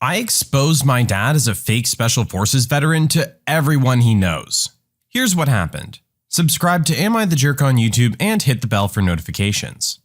I exposed my dad as a fake Special Forces veteran to everyone he knows. Here's what happened. Subscribe to Am I the Jerk on YouTube and hit the bell for notifications.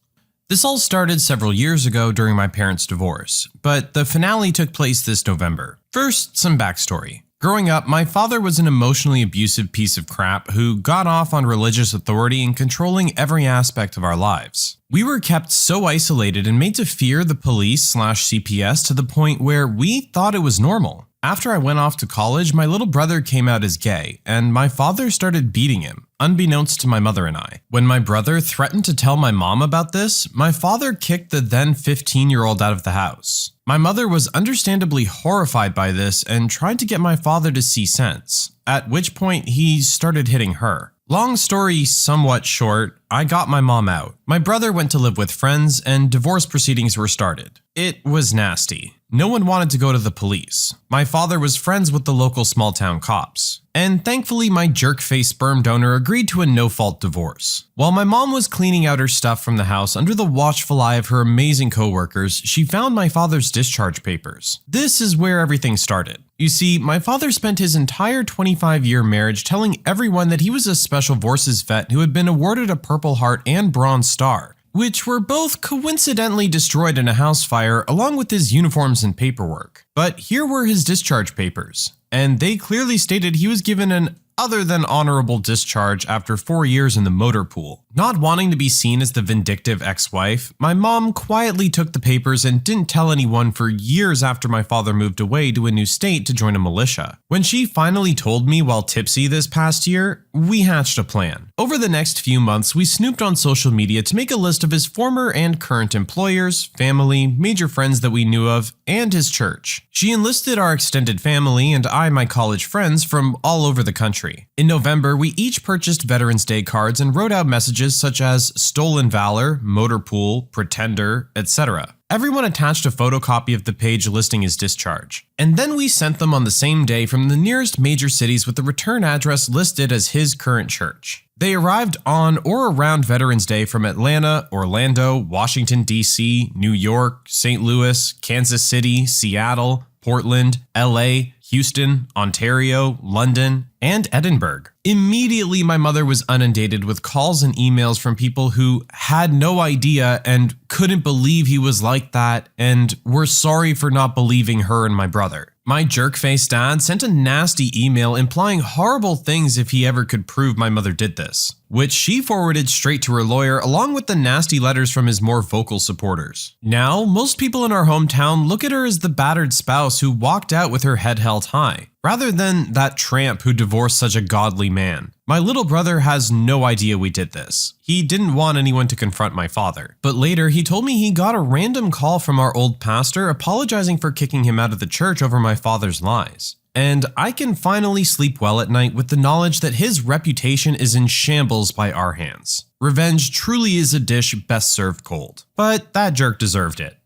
This all started several years ago during my parents' divorce, but the finale took place this November. First, some backstory. Growing up, my father was an emotionally abusive piece of crap who got off on religious authority and controlling every aspect of our lives. We were kept so isolated and made to fear the police/CPS to the point where we thought it was normal. After I went off to college, my little brother came out as gay, and my father started beating him, unbeknownst to my mother and I. When my brother threatened to tell my mom about this, my father kicked the then 15-year-old out of the house. My mother was understandably horrified by this and tried to get my father to see sense, at which point he started hitting her. Long story somewhat short, I got my mom out. My brother went to live with friends and divorce proceedings were started. It was nasty. No one wanted to go to the police. My father was friends with the local small-town cops. And thankfully, my jerk-faced sperm donor agreed to a no-fault divorce. While my mom was cleaning out her stuff from the house under the watchful eye of her amazing co-workers, she found my father's discharge papers. This is where everything started. You see, my father spent his entire 25-year marriage telling everyone that he was a Special Forces vet who had been awarded a Purple Heart and Bronze Star, which were both coincidentally destroyed in a house fire along with his uniforms and paperwork. But here were his discharge papers, and they clearly stated he was given an other than honorable discharge after 4 years in the motor pool. Not wanting to be seen as the vindictive ex-wife, my mom quietly took the papers and didn't tell anyone for years after my father moved away to a new state to join a militia. When she finally told me while tipsy this past year, we hatched a plan. Over the next few months, we snooped on social media to make a list of his former and current employers, family, major friends that we knew of, and his church. She enlisted our extended family and my college friends from all over the country. In November, we each purchased Veterans Day cards and wrote out messages such as Stolen Valor, Motor Pool, Pretender, etc. Everyone attached a photocopy of the page listing his discharge. And then we sent them on the same day from the nearest major cities with the return address listed as his current church. They arrived on or around Veterans Day from Atlanta, Orlando, Washington, D.C., New York, St. Louis, Kansas City, Seattle, Portland, LA, Houston, Ontario, London, and Edinburgh. Immediately, my mother was inundated with calls and emails from people who had no idea and couldn't believe he was like that and were sorry for not believing her and my brother. My jerk-faced dad sent a nasty email implying horrible things if he ever could prove my mother did this, which she forwarded straight to her lawyer along with the nasty letters from his more vocal supporters. Now, most people in our hometown look at her as the battered spouse who walked out with her head held high, rather than that tramp who divorced such a godly man. My little brother has no idea we did this. He didn't want anyone to confront my father. But later, he told me he got a random call from our old pastor apologizing for kicking him out of the church over my father's lies. And I can finally sleep well at night with the knowledge that his reputation is in shambles by our hands. Revenge truly is a dish best served cold. But that jerk deserved it.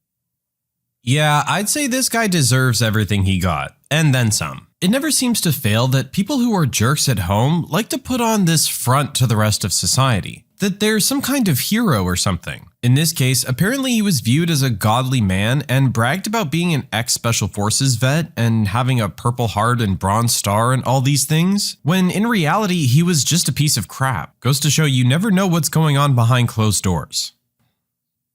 Yeah, I'd say this guy deserves everything he got, and then some. It never seems to fail that people who are jerks at home like to put on this front to the rest of society, that they're some kind of hero or something. In this case, apparently he was viewed as a godly man and bragged about being an ex-Special Forces vet and having a Purple Heart and Bronze Star and all these things, when in reality he was just a piece of crap. Goes to show you never know what's going on behind closed doors.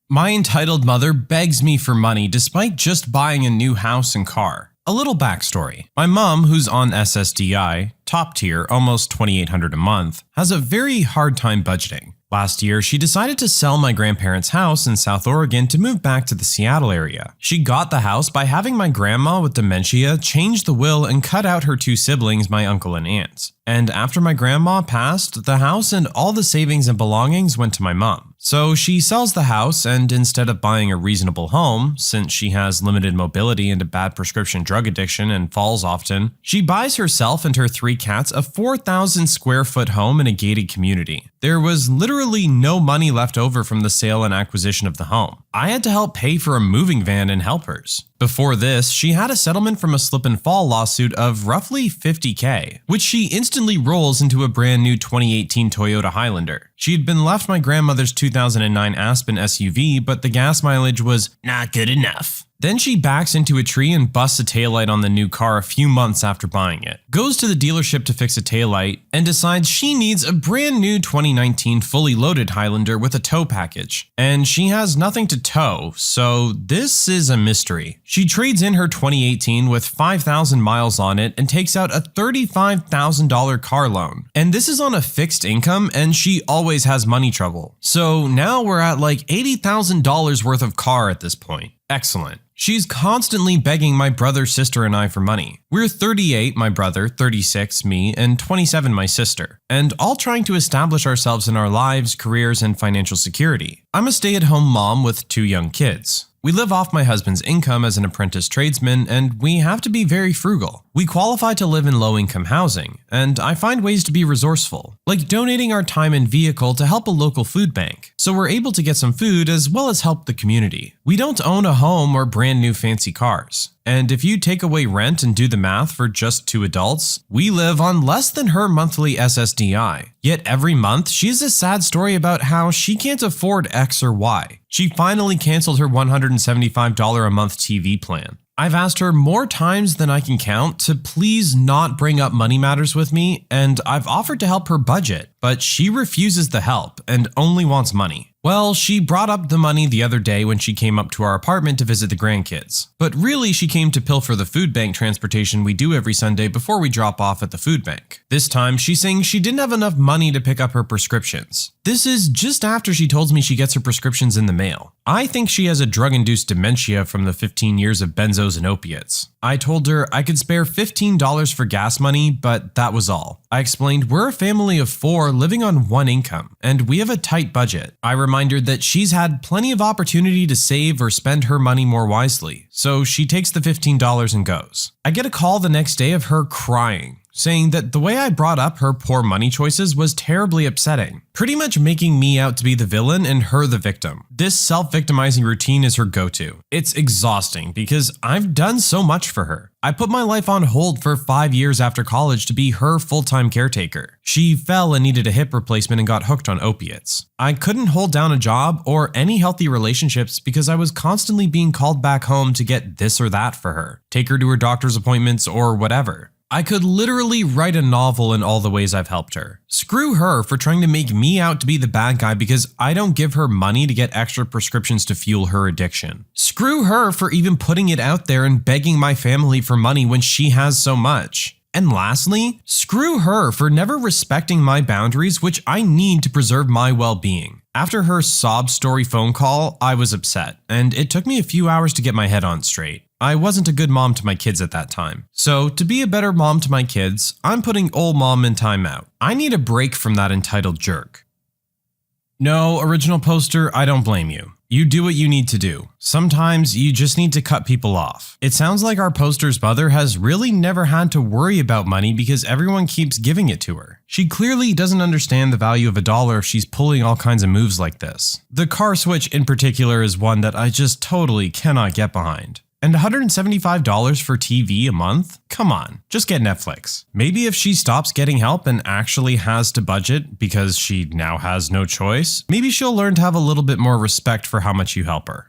My entitled mother begs me for money despite just buying a new house and car. A little backstory. My mom, who's on SSDI, top tier, almost $2,800 a month, has a very hard time budgeting. Last year, she decided to sell my grandparents' house in South Oregon to move back to the Seattle area. She got the house by having my grandma with dementia change the will and cut out her two siblings, my uncle and aunt. And after my grandma passed, the house and all the savings and belongings went to my mom. So she sells the house and instead of buying a reasonable home, since she has limited mobility and a bad prescription drug addiction and falls often, she buys herself and her 3 cats a 4,000 square foot home in a gated community. There was literally no money left over from the sale and acquisition of the home. I had to help pay for a moving van and helpers. Before this, she had a settlement from a slip and fall lawsuit of roughly $50K, which she instantly rolls into a brand new 2018 Toyota Highlander. She had been left my grandmother's 2009 Aspen SUV, but the gas mileage was not good enough. Then she backs into a tree and busts a taillight on the new car a few months after buying it, goes to the dealership to fix a taillight, and decides she needs a brand new 2019 fully loaded Highlander with a tow package. And she has nothing to tow, so this is a mystery. She trades in her 2018 with 5,000 miles on it and takes out a $35,000 car loan. And this is on a fixed income, and she always has money trouble. So now we're at like $80,000 worth of car at this point. Excellent. She's constantly begging my brother, sister, and I for money. We're 38, my brother, 36, me, and 27, my sister, and all trying to establish ourselves in our lives, careers, and financial security. I'm a stay-at-home mom with 2 young kids. We live off my husband's income as an apprentice tradesman, and we have to be very frugal. We qualify to live in low-income housing, and I find ways to be resourceful, like donating our time and vehicle to help a local food bank, so we're able to get some food as well as help the community. We don't own a home or brand new fancy cars. And if you take away rent and do the math for just 2 adults, we live on less than her monthly SSDI. Yet every month, she has a sad story about how she can't afford X or Y. She finally canceled her $175 a month TV plan. I've asked her more times than I can count to please not bring up money matters with me, and I've offered to help her budget, but she refuses the help and only wants money. Well, she brought up the money the other day when she came up to our apartment to visit the grandkids. But really, she came to pilfer the food bank transportation we do every Sunday before we drop off at the food bank. This time, she's saying she didn't have enough money to pick up her prescriptions. This is just after she told me she gets her prescriptions in the mail. I think she has a drug-induced dementia from the 15 years of benzos and opiates. I told her I could spare $15 for gas money, but that was all. I explained we're a family of 4 living on 1 income, and we have a tight budget. I reminded her that she's had plenty of opportunity to save or spend her money more wisely, so she takes the $15 and goes. I get a call the next day of her crying, saying that the way I brought up her poor money choices was terribly upsetting, pretty much making me out to be the villain and her the victim. This self-victimizing routine is her go-to. It's exhausting because I've done so much for her. I put my life on hold for 5 years after college to be her full-time caretaker. She fell and needed a hip replacement and got hooked on opiates. I couldn't hold down a job or any healthy relationships because I was constantly being called back home to get this or that for her, take her to her doctor's appointments or whatever. I could literally write a novel in all the ways I've helped her. Screw her for trying to make me out to be the bad guy because I don't give her money to get extra prescriptions to fuel her addiction. Screw her for even putting it out there and begging my family for money when she has so much. And lastly, screw her for never respecting my boundaries, which I need to preserve my well-being. After her sob story phone call, I was upset, and it took me a few hours to get my head on straight. I wasn't a good mom to my kids at that time. So to be a better mom to my kids, I'm putting old mom in timeout. I need a break from that entitled jerk. No, original poster, I don't blame you. You do what you need to do. Sometimes you just need to cut people off. It sounds like our poster's mother has really never had to worry about money because everyone keeps giving it to her. She clearly doesn't understand the value of $1 if she's pulling all kinds of moves like this. The car switch in particular is one that I just totally cannot get behind. And $175 for TV a month? Come on, just get Netflix. Maybe if she stops getting help and actually has to budget because she now has no choice, maybe she'll learn to have a little bit more respect for how much you help her.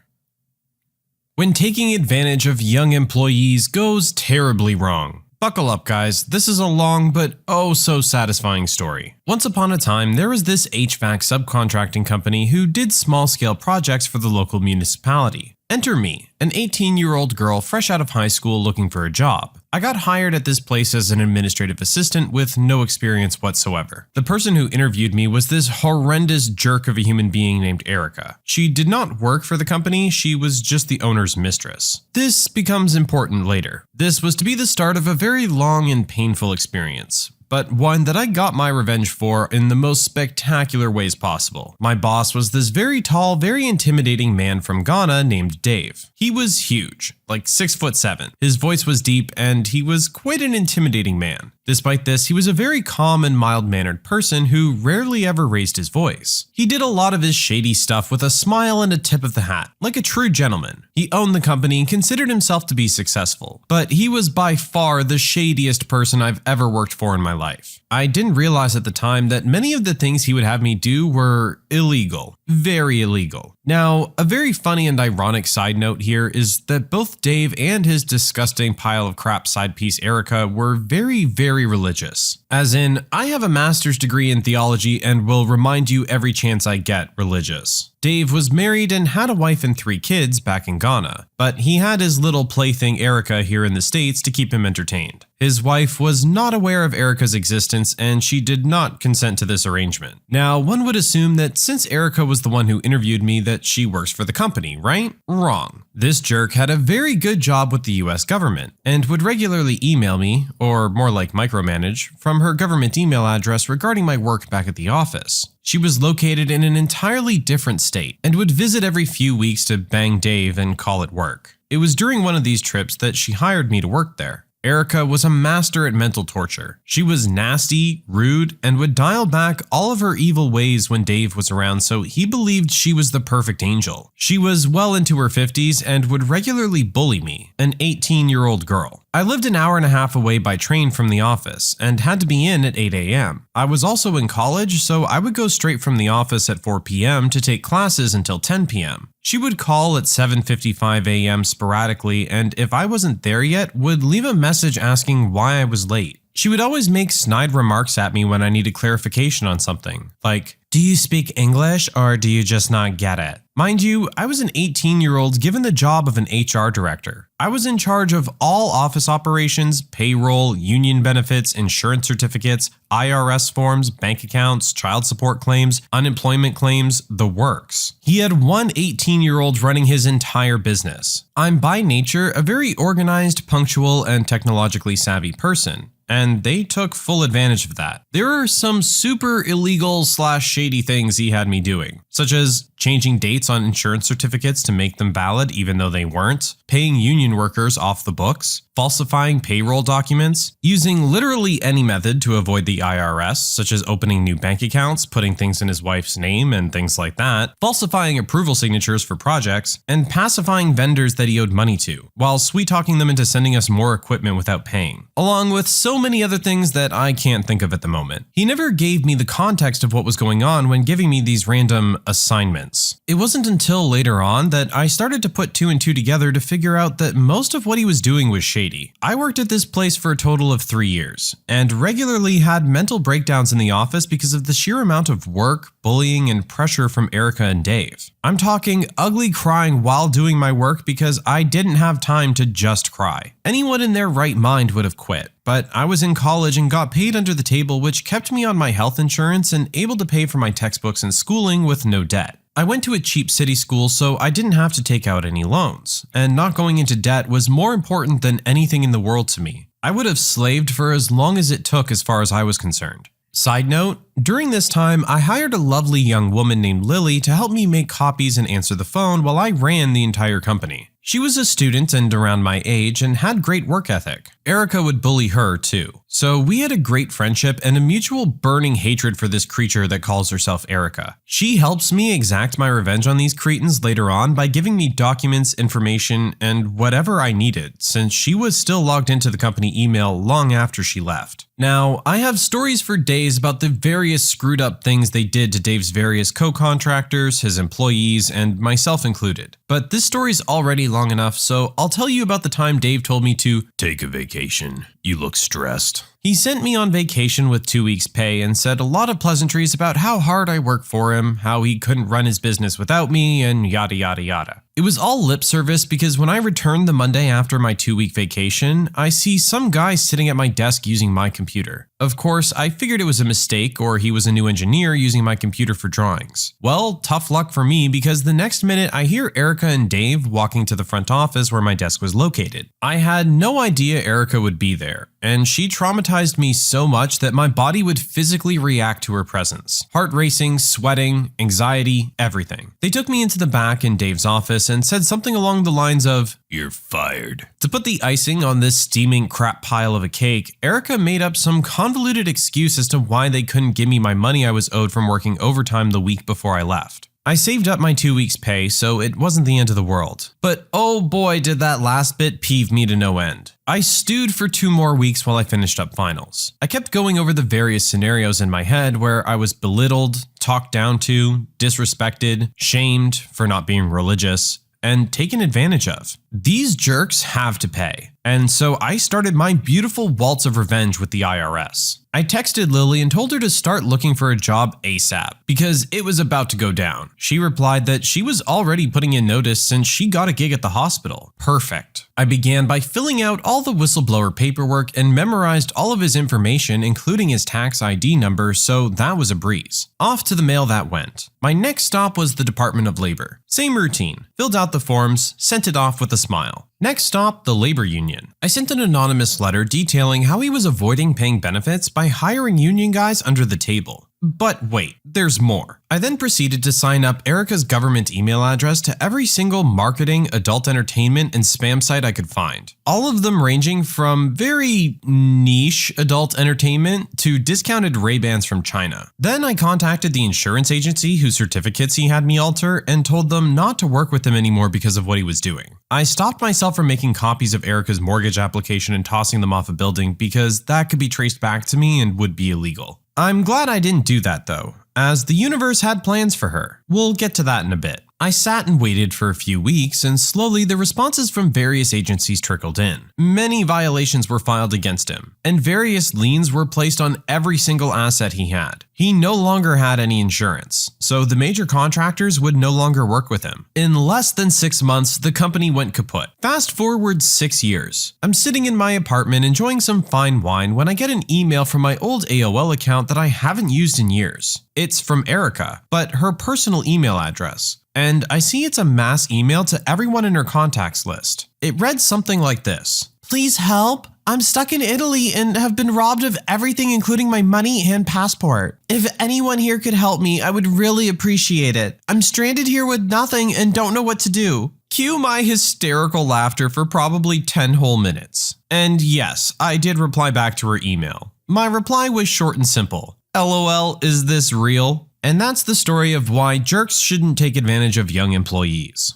When taking advantage of young employees goes terribly wrong. Buckle up, guys. This is a long but oh so satisfying story. Once upon a time, there was this HVAC subcontracting company who did small-scale projects for the local municipality. Enter me, an 18-year-old girl fresh out of high school looking for a job. I got hired at this place as an administrative assistant with no experience whatsoever. The person who interviewed me was this horrendous jerk of a human being named Erica. She did not work for the company, she was just the owner's mistress. This becomes important later. This was to be the start of a very long and painful experience, but one that I got my revenge for in the most spectacular ways possible. My boss was this very tall, very intimidating man from Ghana named Dave. He was huge, like 6'7". His voice was deep, and he was quite an intimidating man. Despite this, he was a very calm and mild-mannered person who rarely ever raised his voice. He did a lot of his shady stuff with a smile and a tip of the hat, like a true gentleman. He owned the company and considered himself to be successful, but he was by far the shadiest person I've ever worked for in my life. I didn't realize at the time that many of the things he would have me do were illegal. Very illegal. Now, a very funny and ironic side note here is that both Dave and his disgusting pile of crap side piece Erica were very, very religious. As in, I have a master's degree in theology and will remind you every chance I get religious. Dave was married and had a wife and 3 kids back in Ghana, but he had his little plaything Erica here in the States to keep him entertained. His wife was not aware of Erica's existence and she did not consent to this arrangement. Now, one would assume that since Erica was the one who interviewed me that she works for the company, right? Wrong. This jerk had a very good job with the US government and would regularly email me, or more like micromanage, from her government email address regarding my work back at the office. She was located in an entirely different state and would visit every few weeks to bang Dave and call it work. It was during one of these trips that she hired me to work there. Erica was a master at mental torture. She was nasty, rude, and would dial back all of her evil ways when Dave was around, so he believed she was the perfect angel. She was well into her 50s and would regularly bully me, an 18-year-old girl. I lived an hour and a half away by train from the office and had to be in at 8 a.m. I was also in college, so I would go straight from the office at 4 p.m. to take classes until 10 p.m. She would call at 7:55 a.m. sporadically, and if I wasn't there yet, would leave a message asking why I was late. She would always make snide remarks at me when I needed clarification on something, like, "Do you speak English or do you just not get it?" Mind you, I was an 18-year-old given the job of an HR director. I was in charge of all office operations, payroll, union benefits, insurance certificates, IRS forms, bank accounts, child support claims, unemployment claims, the works. He had one 18-year-old running his entire business. I'm by nature a very organized, punctual, and technologically savvy person, and they took full advantage of that. There are some super illegal / shady things he had me doing, such as changing dates on insurance certificates to make them valid even though they weren't, paying union workers off the books, falsifying payroll documents, using literally any method to avoid the IRS, such as opening new bank accounts, putting things in his wife's name and things like that, falsifying approval signatures for projects, and pacifying vendors that he owed money to, while sweet-talking them into sending us more equipment without paying, along with so many other things that I can't think of at the moment. He never gave me the context of what was going on when giving me these random assignments. It wasn't until later on that I started to put 2 and 2 together to figure out that most of what he was doing was shady. I worked at this place for a total of 3 years, and regularly had mental breakdowns in the office because of the sheer amount of work, bullying, and pressure from Erica and Dave. I'm talking ugly crying while doing my work because I didn't have time to just cry. Anyone in their right mind would have quit. But I was in college and got paid under the table, which kept me on my health insurance and able to pay for my textbooks and schooling with no debt. I went to a cheap city school, so I didn't have to take out any loans, and not going into debt was more important than anything in the world to me. I would have slaved for as long as it took as far as I was concerned. Side note, during this time, I hired a lovely young woman named Lily to help me make copies and answer the phone while I ran the entire company. She was a student and around my age and had great work ethic. Erica would bully her too. So we had a great friendship and a mutual burning hatred for this creature that calls herself Erica. She helps me exact my revenge on these cretins later on by giving me documents, information, and whatever I needed, since she was still logged into the company email long after she left. Now, I have stories for days about the various screwed up things they did to Dave's various co-contractors, his employees, and myself included. But this story's already long enough, so I'll tell you about the time Dave told me to take a vacation. You look stressed. He sent me on vacation with 2 weeks' pay and said a lot of pleasantries about how hard I work for him, how he couldn't run his business without me, and yada yada yada. It was all lip service because when I returned the Monday after my 2-week vacation, I see some guy sitting at my desk using my computer. Of course, I figured it was a mistake or he was a new engineer using my computer for drawings. Well, tough luck for me because the next minute I hear Erica and Dave walking to the front office where my desk was located. I had no idea Erica would be there, and she traumatized me so much that my body would physically react to her presence. Heart racing, sweating, anxiety, everything. They took me into the back in Dave's office and said something along the lines of, "You're fired." To put the icing on this steaming crap pile of a cake, Erica made up some convoluted excuse as to why they couldn't give me my money I was owed from working overtime the week before I left. I saved up my 2 weeks' pay, so it wasn't the end of the world. But oh boy, did that last bit peeve me to no end. I stewed for 2 more weeks while I finished up finals. I kept going over the various scenarios in my head where I was belittled, talked down to, disrespected, shamed for not being religious, and taken advantage of. These jerks have to pay. And so I started my beautiful waltz of revenge with the IRS. I texted Lily and told her to start looking for a job ASAP because it was about to go down. She replied that she was already putting in notice since she got a gig at the hospital. Perfect. I began by filling out all the whistleblower paperwork and memorized all of his information, including his tax ID number, so that was a breeze. Off to the mail that went. My next stop was the Department of Labor. Same routine. Filled out the forms, sent it off with a smile. Next stop, the labor union. I sent an anonymous letter detailing how he was avoiding paying benefits by hiring union guys under the table. But wait, there's more. I then proceeded to sign up Erica's government email address to every single marketing, adult entertainment, and spam site I could find. All of them ranging from very niche adult entertainment to discounted Ray-Bans from China. Then I contacted the insurance agency whose certificates he had me alter and told them not to work with him anymore because of what he was doing. I stopped myself from making copies of Erica's mortgage application and tossing them off a building because that could be traced back to me and would be illegal. I'm glad I didn't do that though, as the universe had plans for her. We'll get to that in a bit. I sat and waited for a few weeks, and slowly the responses from various agencies trickled in. Many violations were filed against him, and various liens were placed on every single asset he had. He no longer had any insurance, so the major contractors would no longer work with him. In less than 6 months, the company went kaput. Fast forward 6 years. I'm sitting in my apartment enjoying some fine wine when I get an email from my old AOL account that I haven't used in years. It's from Erica, but her personal email address. And I see it's a mass email to everyone in her contacts list. It read something like this. Please help. I'm stuck in Italy and have been robbed of everything including my money and passport. If anyone here could help me, I would really appreciate it. I'm stranded here with nothing and don't know what to do. Cue my hysterical laughter for probably 10 whole minutes. And yes, I did reply back to her email. My reply was short and simple. LOL, is this real? And that's the story of why jerks shouldn't take advantage of young employees.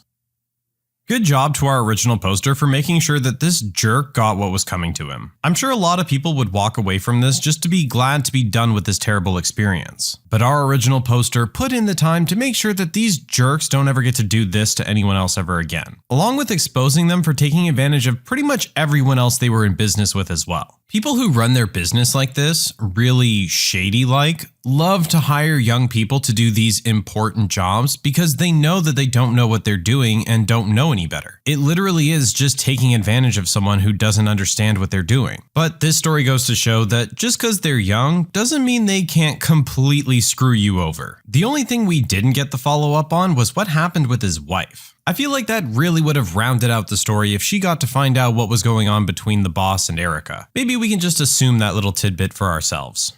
Good job to our original poster for making sure that this jerk got what was coming to him. I'm sure a lot of people would walk away from this just to be glad to be done with this terrible experience. But our original poster put in the time to make sure that these jerks don't ever get to do this to anyone else ever again, along with exposing them for taking advantage of pretty much everyone else they were in business with as well. People who run their business like this, really shady-like, love to hire young people to do these important jobs because they know that they don't know what they're doing and don't know any better. It literally is just taking advantage of someone who doesn't understand what they're doing. But this story goes to show that just because they're young doesn't mean they can't completely screw you over. The only thing we didn't get the follow-up on was what happened with his wife. I feel like that really would have rounded out the story if she got to find out what was going on between the boss and Erica. Maybe we can just assume that little tidbit for ourselves.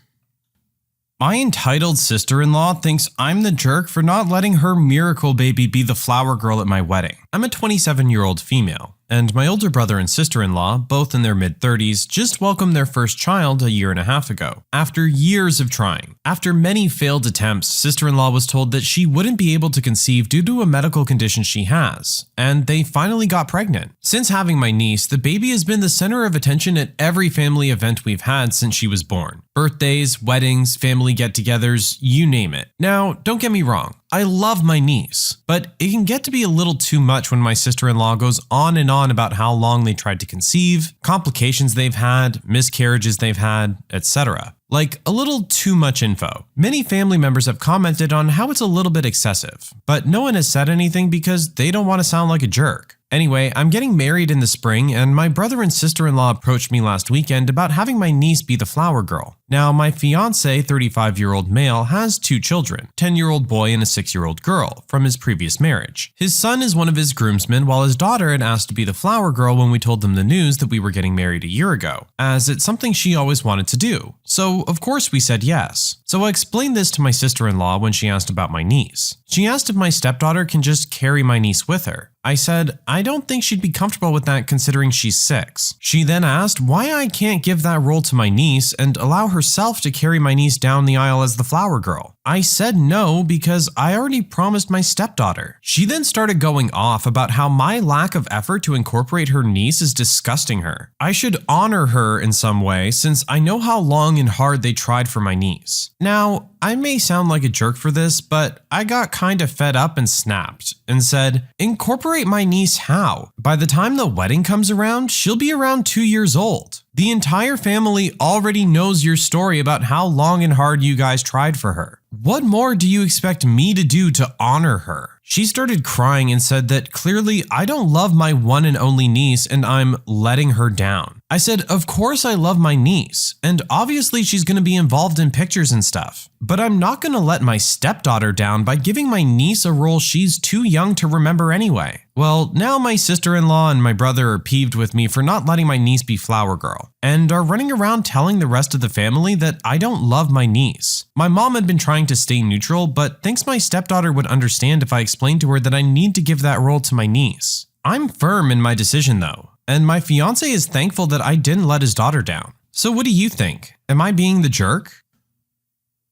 My entitled sister-in-law thinks I'm the jerk for not letting her miracle baby be the flower girl at my wedding. I'm a 27-year-old female, and my older brother and sister-in-law, both in their mid-30s, just welcomed their first child a year and a half ago. After years of trying. After many failed attempts, sister-in-law was told that she wouldn't be able to conceive due to a medical condition she has, and they finally got pregnant. Since having my niece, the baby has been the center of attention at every family event we've had since she was born. Birthdays, weddings, family get-togethers, you name it. Now, don't get me wrong. I love my niece, but it can get to be a little too much when my sister-in-law goes on and on about how long they tried to conceive, complications they've had, miscarriages they've had, etc. Like a little too much info. Many family members have commented on how it's a little bit excessive, but no one has said anything because they don't want to sound like a jerk. Anyway, I'm getting married in the spring, and my brother and sister-in-law approached me last weekend about having my niece be the flower girl. Now, my fiance, 35-year-old male, has 2 children, 10-year-old boy and a 6-year-old girl, from his previous marriage. His son is one of his groomsmen, while his daughter had asked to be the flower girl when we told them the news that we were getting married a year ago, as it's something she always wanted to do. So, of course, we said yes. So I explained this to my sister-in-law when she asked about my niece. She asked if my stepdaughter can just carry my niece with her. I said, I don't think she'd be comfortable with that considering she's 6. She then asked why I can't give that role to my niece and allow her herself to carry my niece down the aisle as the flower girl. I said no because I already promised my stepdaughter. She then started going off about how my lack of effort to incorporate her niece is disgusting her. I should honor her in some way since I know how long and hard they tried for my niece. Now, I may sound like a jerk for this, but I got kinda fed up and snapped and said, incorporate my niece how? By the time the wedding comes around, she'll be around 2 years old. The entire family already knows your story about how long and hard you guys tried for her. What more do you expect me to do to honor her? She started crying and said that clearly I don't love my one and only niece and I'm letting her down. I said, of course I love my niece, and obviously she's going to be involved in pictures and stuff. But I'm not going to let my stepdaughter down by giving my niece a role she's too young to remember anyway. Well, now my sister-in-law and my brother are peeved with me for not letting my niece be flower girl, and are running around telling the rest of the family that I don't love my niece. My mom had been trying to stay neutral, but thinks my stepdaughter would understand if I explained to her that I need to give that role to my niece. I'm firm in my decision though, and my fiance is thankful that I didn't let his daughter down. So what do you think? Am I being the jerk?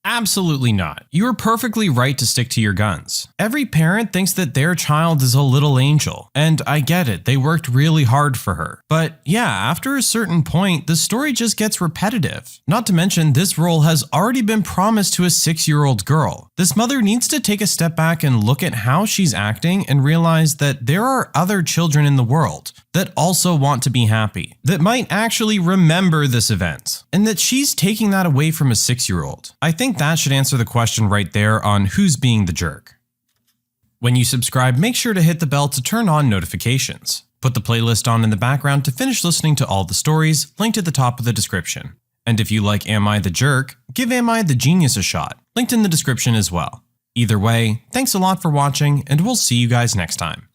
Absolutely not. You are perfectly right to stick to your guns. Every parent thinks that their child is a little angel, and I get it, they worked really hard for her. But yeah, after a certain point, the story just gets repetitive. Not to mention, this role has already been promised to a 6-year-old girl. This mother needs to take a step back and look at how she's acting and realize that there are other children in the world that also want to be happy, that might actually remember this event, and that she's taking that away from a 6-year-old. I think that should answer the question right there on who's being the jerk. When you subscribe, make sure to hit the bell to turn on notifications. Put the playlist on in the background to finish listening to all the stories, linked at the top of the description. And if you like Am I the Jerk, give Am I the Genius a shot, linked in the description as well. Either way, thanks a lot for watching, and we'll see you guys next time.